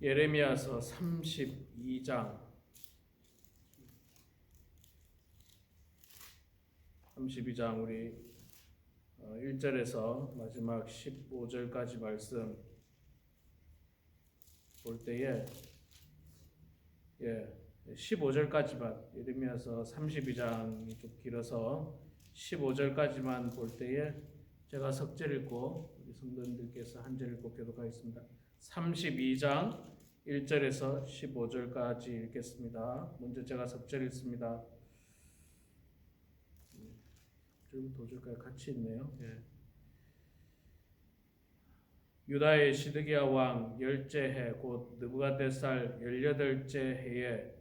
예레미야서 32장 우리 1절에서 마지막 15절까지 말씀 볼 때에 15절까지만, 예레미야서 32장이 좀 길어서 15절까지만 볼 때에 제가 석절 읽고 우리 성도님들께서 한 절 읽고 교독하겠습니다. 32장 1절에서 15절까지 읽겠습니다. 먼저 제가 석절 읽습니다. 1절부터 5절까지 같이 있네요. 유다의 시드기야 왕 열째 해 곧 느부갓네살 18째 해에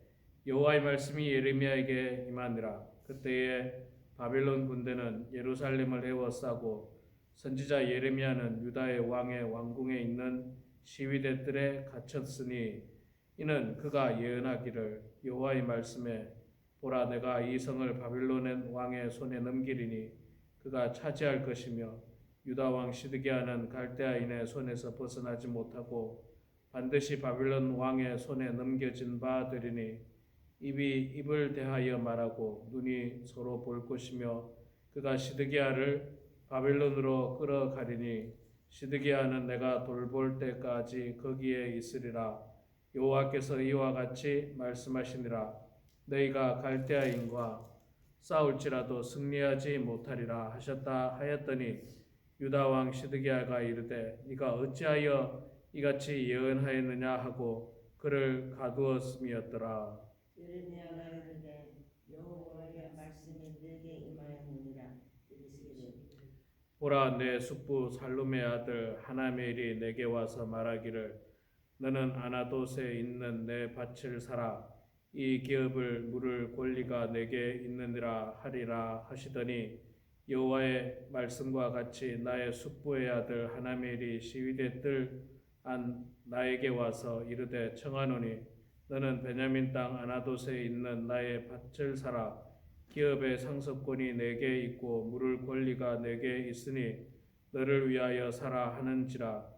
여호와의 말씀이 예레미야에게 임하니라. 그때에 바벨론 군대는 예루살렘을 에워싸고 선지자 예레미야는 유다의 왕의 왕궁에 있는 시위대들에 갇혔으니 이는 그가 예언하기를 여호와의 말씀에 보라, 내가 이 성을 바벨론 왕의 손에 넘기리니 그가 차지할 것이며 유다 왕 시드기야는 갈대아인의 손에서 벗어나지 못하고 반드시 바벨론 왕의 손에 넘겨진 바 되리니 입이 입을 대하여 말하고 눈이 서로 볼 것이며 그가 시드기야를 바벨론으로 끌어가리니 시드기야는 내가 돌볼 때까지 거기에 있으리라. 여호와께서 이와 같이 말씀하시니라. 너희가 갈대아인과 싸울지라도 승리하지 못하리라 하셨다 하였더니 유다 왕 시드기야가 이르되 네가 어찌하여 이같이 예언하였느냐 하고 그를 가두었음이었더라. 예레미야가 이르되 여호와의 말씀이 내게 임하였느니라. 이르시기를 보라, 내 숙부 살룸의 아들 하나멜이 내게 와서 말하기를 너는 아나돗에 있는 내 밭을 사라. 이 기업을 물을 권리가 내게 있느니라 하리라 하시더니 여호와의 말씀과 같이 나의 숙부의 아들 하나멜이 시위대들 안 나에게 와서 이르되 청하노니 너는 베냐민 땅 아나돗에 있는 나의 밭을 사라. 기업의 상속권이 내게 있고 물을 권리가 내게 있으니 너를 위하여 사라 하는지라.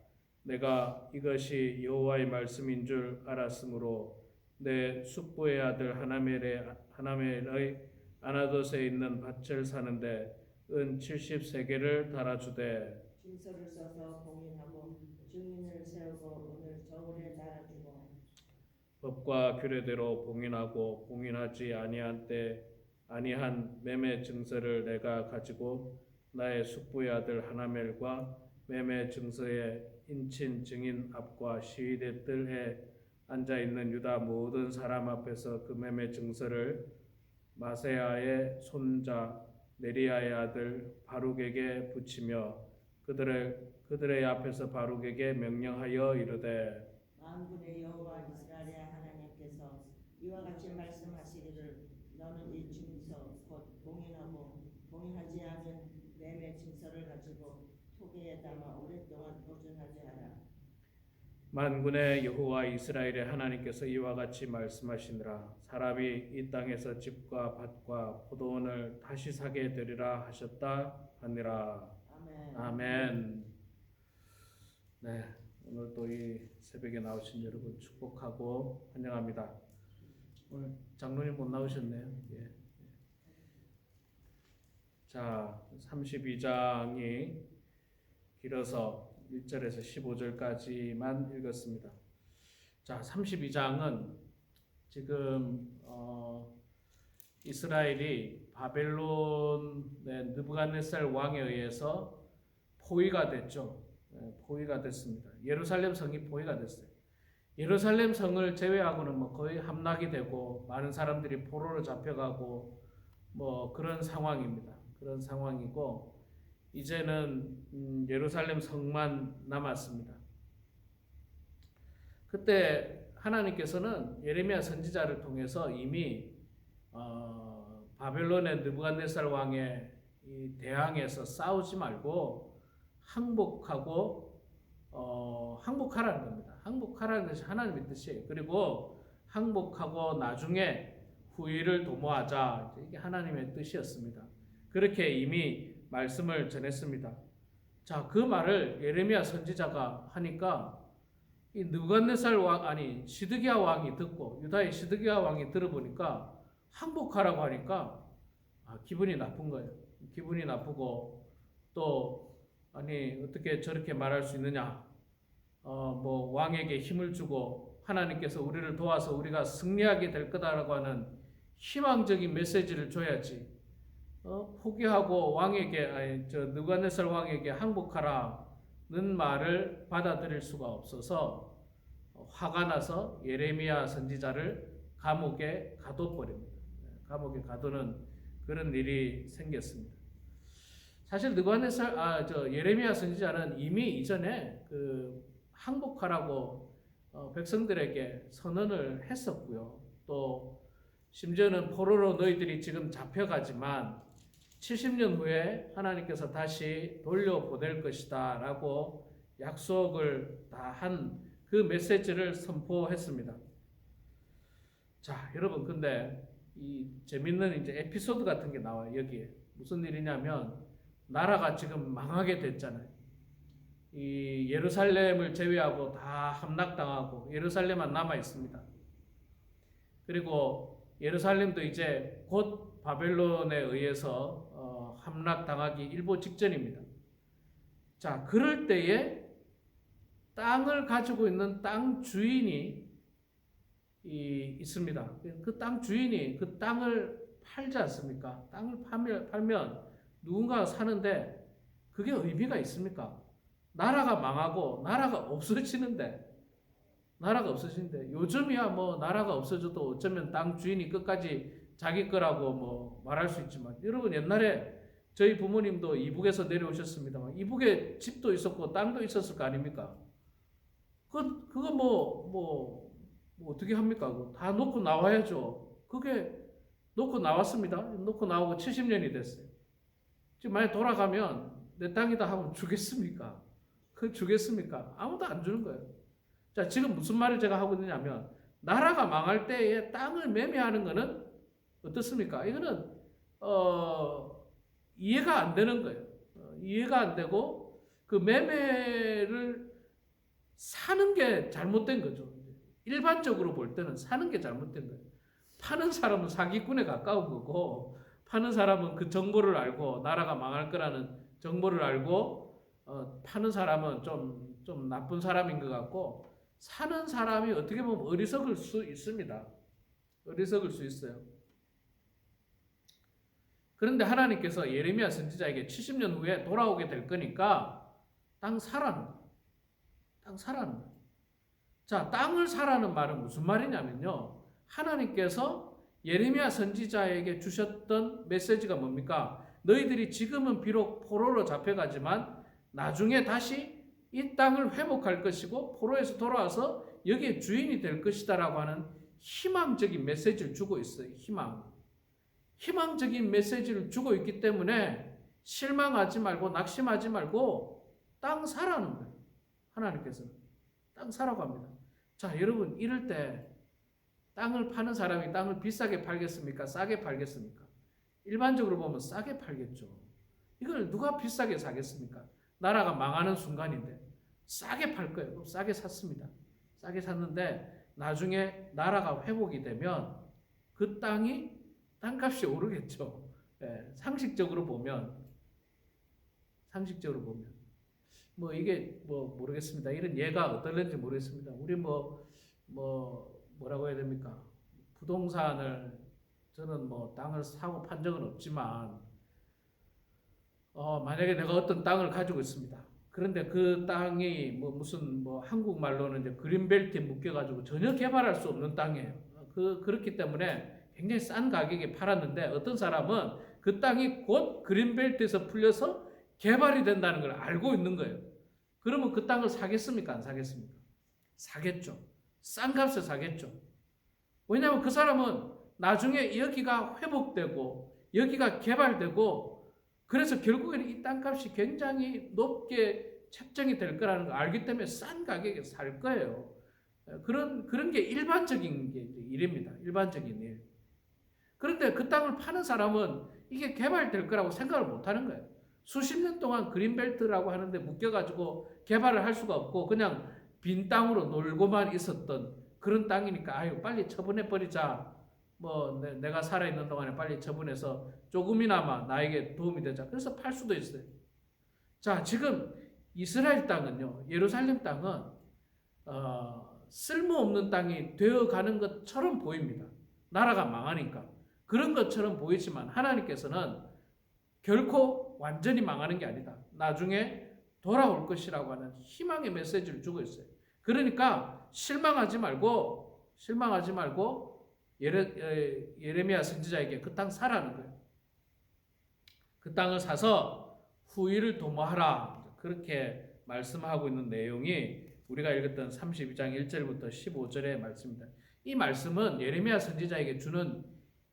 내가 이것이 여호와의 말씀인 줄 알았으므로 내 숙부의 아들 하나멜의 아나돗에 있는 밭을 사는데 은 70세겔을 달아주되 진서를 써서 봉인하고 증인을 세우고 오늘 저울에 달아주고 법과 규례대로 봉인하고 봉인하지 아니한 매매 증서를 내가 가지고 나의 숙부의 아들 하나멜과 매매 증서의 인친 증인 앞과 시위대들에 앉아 있는 유다 모든 사람 앞에서 그 매매 증서를 마세야의 손자 네리야의 아들 바룩에게 붙이며 그들의 앞에서 바룩에게 명령하여 이르되 만군의 여호와 이스라엘의 하나님께서 이와 같이 말씀하시기를 너는 이 증서 곧 봉인하고 봉인하지 않은 매매 증서를 가지고 토기에 담아 오랫동안 보존하게 하라. 만군의 여호와 이스라엘의 하나님께서 이와 같이 말씀하시니라. 사람이 이 땅에서 집과 밭과 포도원을 다시 사게 되리라 하셨다 하니라. 아멘. 아멘. 네, 오늘 또 이 새벽에 나오신 여러분 축복하고 환영합니다. 오늘 장로님 못 나오셨네요. 자, 32장이 길어서 1절에서 15절까지만 읽었습니다. 자, 32장은 지금 이스라엘이 바벨론의 느부갓네살 왕에 의해서 포위가 됐죠. 포위가 됐습니다. 예루살렘 성이 포위가 됐어요. 예루살렘 성을 제외하고는 거의 함락이 되고 많은 사람들이 포로로 잡혀가고 그런 상황입니다. 그런 상황이고 이제는 예루살렘 성만 남았습니다. 그때 하나님께서는 예레미야 선지자를 통해서 이미 바벨론의 느부갓네살 왕에 대항해서 싸우지 말고 항복하라는 겁니다. 항복하라는 것이 하나님의 뜻이에요. 그리고 항복하고 나중에 후일을 도모하자, 이게 하나님의 뜻이었습니다. 그렇게 이미 말씀을 전했습니다. 자, 그 말을 예레미야 선지자가 하니까 이 느부갓네살 왕 아니 시드기야 왕이 듣고 유다의 시드기야 왕이 들어보니까 항복하라고 하니까 기분이 나쁜 거예요. 기분이 나쁘고 또 아니 어떻게 저렇게 말할 수 있느냐? 뭐 왕에게 힘을 주고 하나님께서 우리를 도와서 우리가 승리하게 될 거다라고 하는 희망적인 메시지를 줘야지. 포기하고 왕에게 아니 저 느부갓네살 왕에게 항복하라는 말을 받아들일 수가 없어서 화가 나서 예레미야 선지자를 감옥에 가둬버립니다. 감옥에 가두는 그런 일이 생겼습니다. 사실 느부갓네살 저 예레미야 선지자는 이미 이전에 그 항복하라고 백성들에게 선언을 했었고요. 또 심지어는 포로로 너희들이 지금 잡혀가지만 70년 후에 하나님께서 다시 돌려보낼 것이다 라고 약속을 다 한 그 메시지를 선포했습니다. 자, 여러분, 근데 이 재밌는 이제 에피소드 같은 게 나와요. 여기에 무슨 일이냐면 나라가 지금 망하게 됐잖아요. 이 예루살렘을 제외하고 다 함락당하고 예루살렘만 남아 있습니다. 그리고 예루살렘도 이제 곧 바벨론에 의해서 함락당하기 일보 직전입니다. 자, 그럴 때에 땅을 가지고 있는 땅 주인이 있습니다. 그 땅 주인이 그 땅을 팔지 않습니까? 땅을 팔면 누군가가 사는데 그게 의미가 있습니까? 나라가 망하고 나라가 없어지는데 요즘이야 뭐 나라가 없어져도 어쩌면 땅 주인이 끝까지 자기 거라고 뭐 말할 수 있지만 여러분 옛날에 저희 부모님도 이북에서 내려오셨습니다만 이북에 집도 있었고 땅도 있었을 거 아닙니까? 그거 뭐 어떻게 합니까? 다 놓고 나와야죠. 그게 놓고 나왔습니다. 놓고 나오고 70년이 됐어요. 지금 만약 돌아가면 내 땅이다 하면 주겠습니까? 주겠습니까? 아무도 안 주는 거예요. 자, 지금 무슨 말을 제가 하고 있느냐면 나라가 망할 때에 땅을 매매하는 거는 어떻습니까? 이거는 이해가 안 되는 거예요. 이해가 안 되고 그 매매를 사는 게 잘못된 거죠. 일반적으로 볼 때는 사는 게 잘못된 거예요. 파는 사람은 사기꾼에 가까운 거고 파는 사람은 그 정보를 알고 나라가 망할 거라는 정보를 알고 파는 사람은 좀 나쁜 사람인 것 같고 사는 사람이 어떻게 보면 어리석을 수 있습니다. 어리석을 수 있어요. 그런데 하나님께서 예레미야 선지자에게 70년 후에 돌아오게 될 거니까 땅 사라는 거예요. 땅 사라는 거예요. 자, 땅을 사라는 말은 무슨 말이냐면요. 하나님께서 예레미야 선지자에게 주셨던 메시지가 뭡니까? 너희들이 지금은 비록 포로로 잡혀가지만 나중에 다시 이 땅을 회복할 것이고 포로에서 돌아와서 여기에 주인이 될 것이다라고 하는 희망적인 메시지를 주고 있어요. 희망적인 메시지를 주고 있기 때문에 실망하지 말고 낙심하지 말고 땅 사라는 거예요. 하나님께서는 땅 사라고 합니다. 자, 여러분 이럴 때 땅을 파는 사람이 땅을 비싸게 팔겠습니까? 싸게 팔겠습니까? 일반적으로 보면 싸게 팔겠죠. 이걸 누가 비싸게 사겠습니까? 나라가 망하는 순간인데 싸게 팔 거예요. 그럼 싸게 샀습니다. 싸게 샀는데 나중에 나라가 회복이 되면 그 땅값이 오르겠죠. 상식적으로 보면 뭐 이게 뭐 모르겠습니다. 이런 예가 어떨는지 모르겠습니다. 우리 뭐라고 해야 됩니까? 부동산을 저는 뭐 땅을 사고 판 적은 없지만 만약에 내가 어떤 땅을 가지고 있습니다. 그런데 그 땅이 무슨 한국말로는 이제 그린벨트에 묶여가지고 전혀 개발할 수 없는 땅이에요. 그렇기 때문에 굉장히 싼 가격에 팔았는데 어떤 사람은 그 땅이 곧 그린벨트에서 풀려서 개발이 된다는 걸 알고 있는 거예요. 그러면 그 땅을 사겠습니까? 안 사겠습니까? 사겠죠. 싼 값에 사겠죠. 왜냐하면 그 사람은 나중에 여기가 회복되고 여기가 개발되고 그래서 결국에는 이 땅값이 굉장히 높게 책정이 될 거라는 걸 알기 때문에 싼 가격에 살 거예요. 그런 게 일반적인 게 일입니다. 일반적인 일. 그런데 그 땅을 파는 사람은 이게 개발될 거라고 생각을 못 하는 거예요. 수십 년 동안 그린벨트라고 하는데 묶여가지고 개발을 할 수가 없고 그냥 빈 땅으로 놀고만 있었던 그런 땅이니까 아유 빨리 처분해 버리자. 뭐 내가 살아있는 동안에 빨리 처분해서 조금이나마 나에게 도움이 되자. 그래서 팔 수도 있어요. 자, 지금 이스라엘 땅은요, 예루살렘 땅은 쓸모없는 땅이 되어가는 것처럼 보입니다. 나라가 망하니까. 그런 것처럼 보이지만 하나님께서는 결코 완전히 망하는 게 아니다. 나중에 돌아올 것이라고 하는 희망의 메시지를 주고 있어요. 그러니까 실망하지 말고 예레미야 선지자에게 그 땅 사라는 거예요. 그 땅을 사서 후일을 도모하라. 그렇게 말씀하고 있는 내용이 우리가 읽었던 32장 1절부터 15절의 말씀입니다. 이 말씀은 예레미야 선지자에게 주는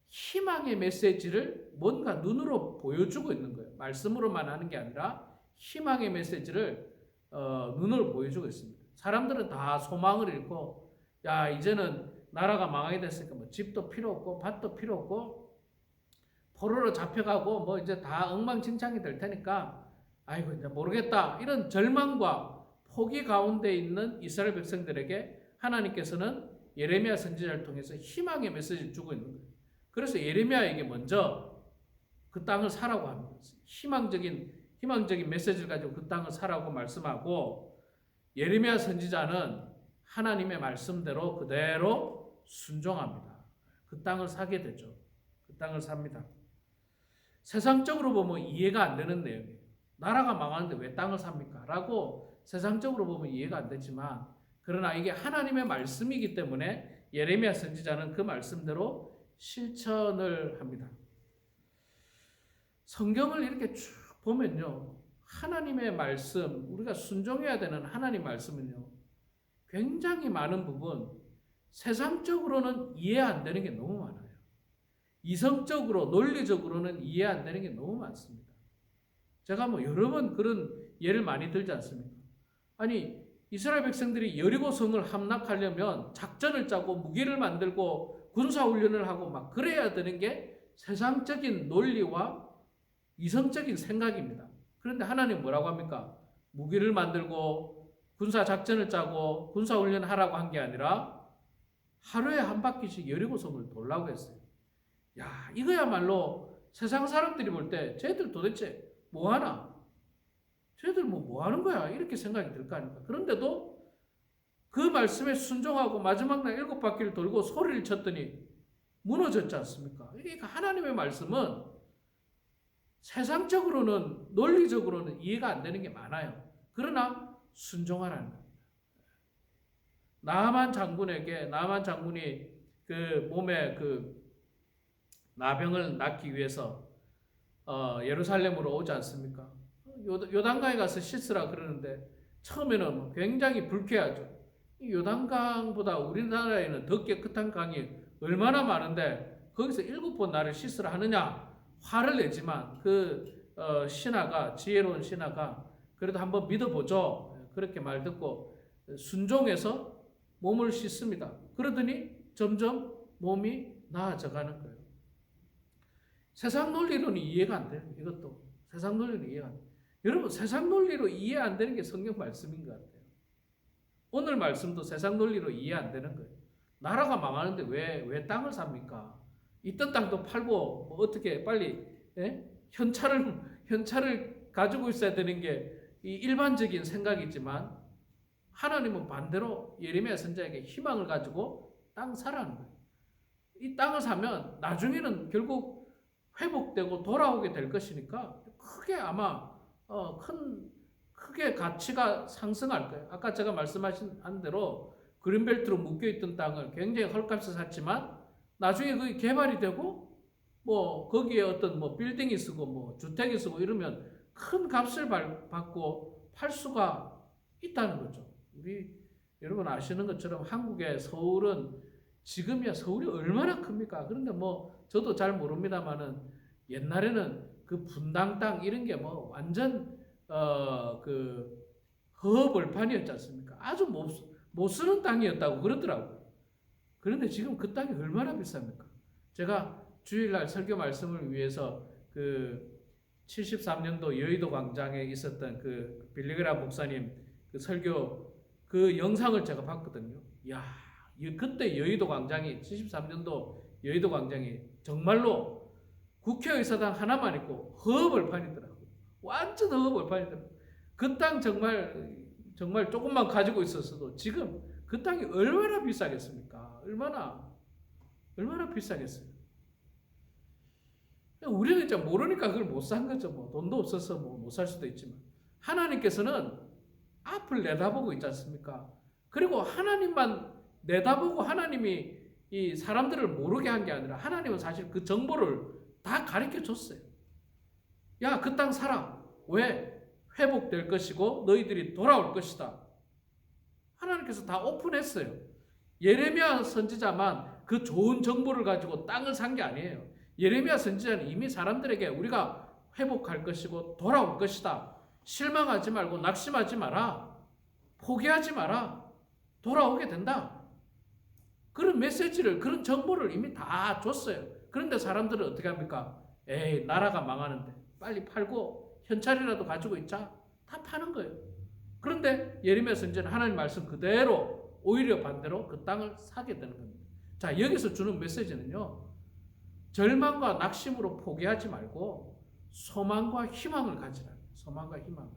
희망의 메시지를 뭔가 눈으로 보여주고 있는 거예요. 말씀으로만 하는 게 아니라 희망의 메시지를 눈으로 보여주고 있습니다. 사람들은 다 소망을 잃고 야 이제는 나라가 망하게 됐으니까 뭐 집도 필요 없고 밭도 필요 없고 포로로 잡혀가고 뭐 이제 다 엉망진창이 될 테니까 아이고 이제 모르겠다 이런 절망과 포기 가운데 있는 이스라엘 백성들에게 하나님께서는 예레미야 선지자를 통해서 희망의 메시지를 주고 있는 거예요. 그래서 예레미야에게 먼저 그 땅을 사라고 합니다. 희망적인 메시지를 가지고 그 땅을 사라고 말씀하고 예레미야 선지자는 하나님의 말씀대로 그대로 순종합니다. 그 땅을 사게 되죠. 그 땅을 삽니다. 세상적으로 보면 이해가 안 되는 내용이에요. 나라가 망하는데 왜 땅을 삽니까? 라고 세상적으로 보면 이해가 안 되지만 그러나 이게 하나님의 말씀이기 때문에 예레미야 선지자는 그 말씀대로 실천을 합니다. 성경을 이렇게 쭉 보면요. 하나님의 말씀, 우리가 순종해야 되는 하나님 말씀은요. 굉장히 많은 부분 세상적으로는 이해 안 되는 게 너무 많아요. 이성적으로, 논리적으로는 이해 안 되는 게 너무 많습니다. 제가 뭐 여러 번 그런 예를 많이 들지 않습니까? 아니 이스라엘 백성들이 여리고성을 함락하려면 작전을 짜고 무기를 만들고 군사훈련을 하고 막 그래야 되는 게 세상적인 논리와 이성적인 생각입니다. 그런데 하나님 뭐라고 합니까? 무기를 만들고 군사작전을 짜고 군사훈련을 하라고 한 게 아니라 하루에 한 바퀴씩 여리고성을 돌라고 했어요. 야, 이거야말로 세상 사람들이 볼 때 쟤들 도대체 뭐 하나? 쟤들 뭐 하는 거야? 이렇게 생각이 들 거 아닙니까? 그런데도 그 말씀에 순종하고 마지막 날 7바퀴를 돌고 소리를 쳤더니 무너졌지 않습니까? 그러니까 하나님의 말씀은 세상적으로는 논리적으로는 이해가 안 되는 게 많아요. 그러나 순종하라는 겁니다. 나아만 장군이 그 몸에 그 나병을 낫기 위해서 예루살렘으로 오지 않습니까? 요단강에 가서 씻으라 그러는데 처음에는 굉장히 불쾌하죠. 요단강보다 우리나라에는 더 깨끗한 강이 얼마나 많은데 거기서 7번 나를 씻으라 하느냐 화를 내지만 그 지혜로운 신하가 그래도 한번 믿어보죠. 그렇게 말 듣고 순종해서 몸을 씻습니다. 그러더니 점점 몸이 나아져가는 거예요. 세상 논리로는 이해가 안 돼요. 이것도 세상 논리로는 이해가 안 돼요. 여러분 세상 논리로 이해 안 되는 게 성경 말씀인 것 같아요. 오늘 말씀도 세상 논리로 이해 안 되는 거예요. 나라가 망하는데 왜 땅을 삽니까? 있던 땅도 팔고 뭐 어떻게 빨리 현찰을 가지고 있어야 되는 게 이 일반적인 생각이지만 하나님은 반대로 예레미야 선지자에게 희망을 가지고 땅 사라는 거예요. 이 땅을 사면 나중에는 결국 회복되고 돌아오게 될 것이니까 크게 아마 크게 가치가 상승할 거예요. 아까 제가 말씀하신 대로 그린벨트로 묶여있던 땅을 굉장히 헐값에 샀지만 나중에 그게 개발이 되고 뭐 거기에 어떤 뭐 빌딩이 쓰고 뭐 주택이 쓰고 이러면 큰 값을 받고 팔 수가 있다는 거죠. 우리 여러분 아시는 것처럼 한국의 서울은 지금이야 서울이 얼마나 큽니까? 그런데 뭐 저도 잘 모릅니다만은 옛날에는 그 분당 땅 이런 게 뭐 완전 그 허허벌판이었지 않습니까? 아주 못 쓰는 땅이었다고 그러더라고요. 그런데 지금 그 땅이 얼마나 비쌉니까? 제가 주일날 설교 말씀을 위해서 그 73년도 여의도 광장에 있었던 그 빌리그람 목사님 그 설교 그 영상을 제가 봤거든요. 야, 그때 여의도 광장이 73년도 여의도 광장이 정말로 국회의사당 하나만 있고 허벌판이더라고요. 완전 허벌판이더라고요. 그 땅 정말 조금만 가지고 있었어도 지금 그 땅이 얼마나 비싸겠습니까? 얼마나 비싸겠어요. 우리는 이제 모르니까 그걸 못 산 거죠. 뭐 돈도 없어서 뭐 못 살 수도 있지만 하나님께서는 앞을 내다보고 있지 않습니까? 그리고 하나님만 내다보고 하나님이 이 사람들을 모르게 한 게 아니라 하나님은 사실 그 정보를 다 가르쳐 줬어요. 야, 그 땅 사라. 왜? 회복될 것이고 너희들이 돌아올 것이다. 하나님께서 다 오픈했어요. 예레미야 선지자만 그 좋은 정보를 가지고 땅을 산 게 아니에요. 예레미야 선지자는 이미 사람들에게 우리가 회복할 것이고 돌아올 것이다. 실망하지 말고 낙심하지 마라. 포기하지 마라. 돌아오게 된다. 그런 메시지를, 그런 정보를 이미 다 줬어요. 그런데 사람들은 어떻게 합니까? 에이, 나라가 망하는데 빨리 팔고 현찰이라도 가지고 있자. 다 파는 거예요. 그런데 예레미야 선지자는 하나님 말씀 그대로 오히려 반대로 그 땅을 사게 되는 겁니다. 자, 여기서 주는 메시지는요. 절망과 낙심으로 포기하지 말고 소망과 희망을 가지라. 소망과 희망을.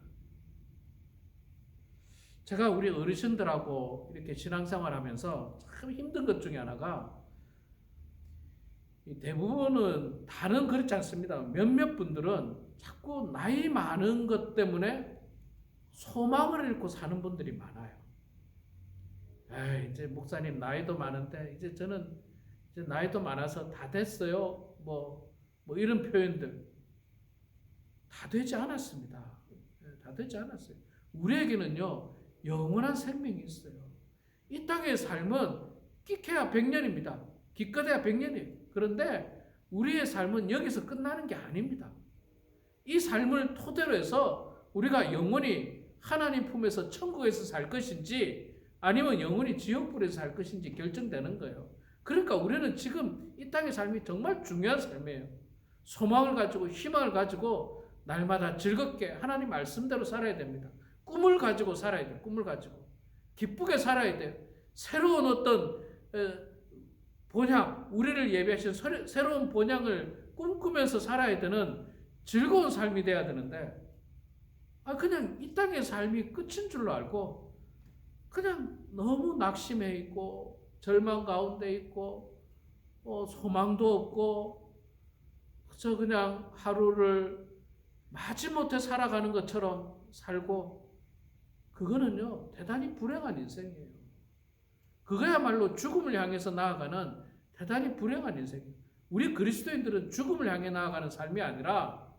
제가 우리 어르신들하고 이렇게 신앙생활 하면서 참 힘든 것 중에 하나가 대부분은 다는 그렇지 않습니다. 몇몇 분들은 자꾸 나이 많은 것 때문에 소망을 잃고 사는 분들이 많아요. 에이, 이제 목사님 나이도 많은데 이제 저는 이제 나이도 많아서 다 됐어요. 뭐 이런 표현들 다 되지 않았습니다. 다 되지 않았어요. 우리에게는요 영원한 생명이 있어요. 이 땅의 삶은 끼케야 100년입니다. 기껏해야 100년이에요. 그런데 우리의 삶은 여기서 끝나는 게 아닙니다. 이 삶을 토대로 해서 우리가 영원히 하나님 품에서 천국에서 살 것인지 아니면 영원히 지옥불에서 살 것인지 결정되는 거예요. 그러니까 우리는 지금 이 땅의 삶이 정말 중요한 삶이에요. 소망을 가지고 희망을 가지고 날마다 즐겁게 하나님 말씀대로 살아야 됩니다. 꿈을 가지고 살아야 돼요. 꿈을 가지고 기쁘게 살아야 돼요. 새로운 어떤 본향, 우리를 예비하신 새로운 본향을 꿈꾸면서 살아야 되는 즐거운 삶이 돼야 되는데 그냥 이 땅의 삶이 끝인 줄로 알고 그냥 너무 낙심해 있고 절망 가운데 있고 소망도 없고 그저 그냥 하루를 마지못해 살아가는 것처럼 살고 그거는요 대단히 불행한 인생이에요. 그거야말로 죽음을 향해서 나아가는 대단히 불행한 인생이에요. 우리 그리스도인들은 죽음을 향해 나아가는 삶이 아니라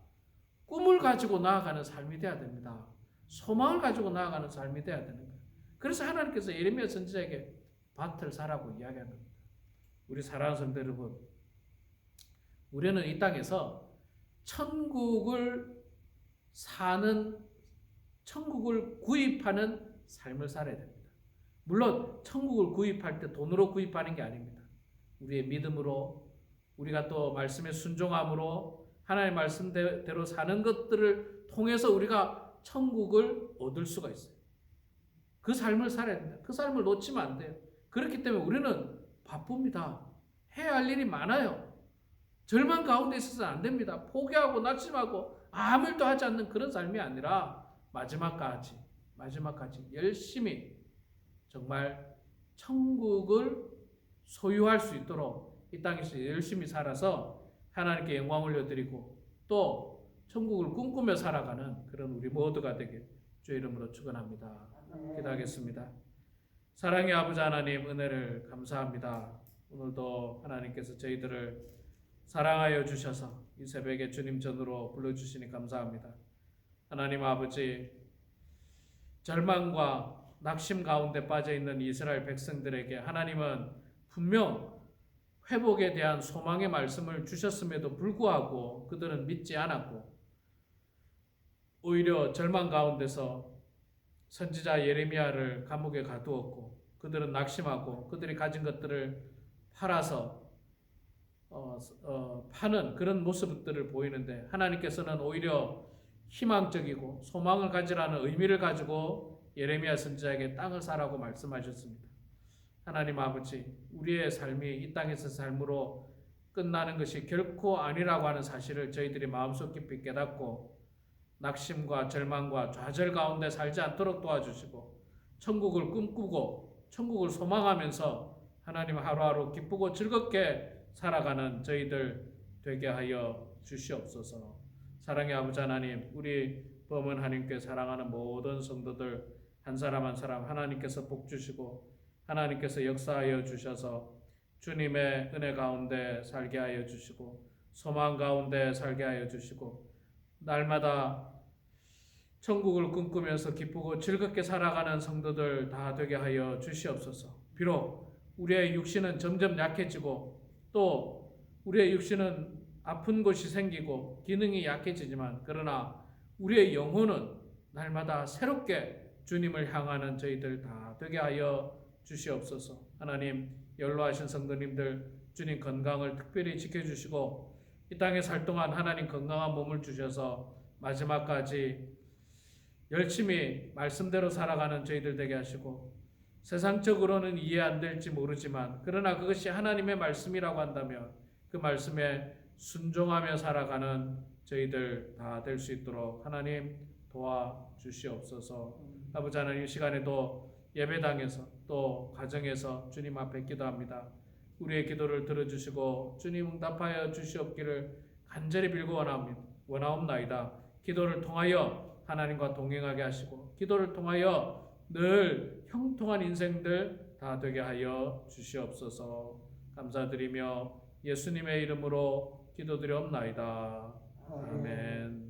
꿈을 가지고 나아가는 삶이 돼야 됩니다. 소망을 가지고 나아가는 삶이 돼야 되는 거예요. 그래서 하나님께서 예레미야 선지자에게 밭을 사라고 이야기하는 겁니다. 우리 사랑하는 성도 여러분, 우리는 이 땅에서 천국을 구입하는 삶을 살아야 됩니다. 물론 천국을 구입할 때 돈으로 구입하는 게 아닙니다. 우리의 믿음으로 우리가 또 말씀에 순종함으로 하나님의 말씀대로 사는 것들을 통해서 우리가 천국을 얻을 수가 있어요. 그 삶을 살아야 됩니다. 그 삶을 놓치면 안 돼요. 그렇기 때문에 우리는 바쁩니다. 해야 할 일이 많아요. 절망 가운데 있어서는 안 됩니다. 포기하고 낙심하고 아무 일도 하지 않는 그런 삶이 아니라 마지막까지 열심히 정말 천국을 소유할 수 있도록 이 땅에서 열심히 살아서 하나님께 영광 올려드리고 또 천국을 꿈꾸며 살아가는 그런 우리 모두가 되길 주의 이름으로 축원합니다. 기도하겠습니다. 사랑의 아버지 하나님 은혜를 감사합니다. 오늘도 하나님께서 저희들을 사랑하여 주셔서 이 새벽에 주님 전으로 불러주시니 감사합니다. 하나님 아버지, 절망과 낙심 가운데 빠져있는 이스라엘 백성들에게 하나님은 분명 회복에 대한 소망의 말씀을 주셨음에도 불구하고 그들은 믿지 않았고 오히려 절망 가운데서 선지자 예레미야를 감옥에 가두었고 그들은 낙심하고 그들이 가진 것들을 팔아서 파는 그런 모습들을 보이는데 하나님께서는 오히려 희망적이고 소망을 가지라는 의미를 가지고 예레미야 선지자에게 땅을 사라고 말씀하셨습니다. 하나님 아버지, 우리의 삶이 이 땅에서 삶으로 끝나는 것이 결코 아니라고 하는 사실을 저희들이 마음속 깊이 깨닫고 낙심과 절망과 좌절 가운데 살지 않도록 도와주시고 천국을 꿈꾸고 천국을 소망하면서 하나님 하루하루 기쁘고 즐겁게 살아가는 저희들 되게 하여 주시옵소서. 사랑의 아버지 하나님, 우리 범은 하나님께 사랑하는 모든 성도들 한 사람 한 사람 하나님께서 복 주시고 하나님께서 역사하여 주셔서 주님의 은혜 가운데 살게 하여 주시고 소망 가운데 살게 하여 주시고 날마다 천국을 꿈꾸면서 기쁘고 즐겁게 살아가는 성도들 다 되게 하여 주시옵소서. 비록 우리의 육신은 점점 약해지고 또 우리의 육신은 아픈 곳이 생기고 기능이 약해지지만 그러나 우리의 영혼은 날마다 새롭게 주님을 향하는 저희들 다 되게 하여 주시옵소서. 하나님, 연로하신 성도님들 주님 건강을 특별히 지켜주시고 이 땅에 살 동안 하나님 건강한 몸을 주셔서 마지막까지 열심히 말씀대로 살아가는 저희들 되게 하시고 세상적으로는 이해 안 될지 모르지만 그러나 그것이 하나님의 말씀이라고 한다면 그 말씀에 순종하며 살아가는 저희들 다 될 수 있도록 하나님 도와주시옵소서. 아버지 하나님, 이 시간에도 예배당에서 또 가정에서 주님 앞에 기도합니다. 우리의 기도를 들어주시고 주님 응답하여 주시옵기를 간절히 빌고 원하옵나이다. 기도를 통하여 하나님과 동행하게 하시고 기도를 통하여 늘 형통한 인생들 다 되게 하여 주시옵소서. 감사드리며 예수님의 이름으로 기도드리옵나이다. 아멘.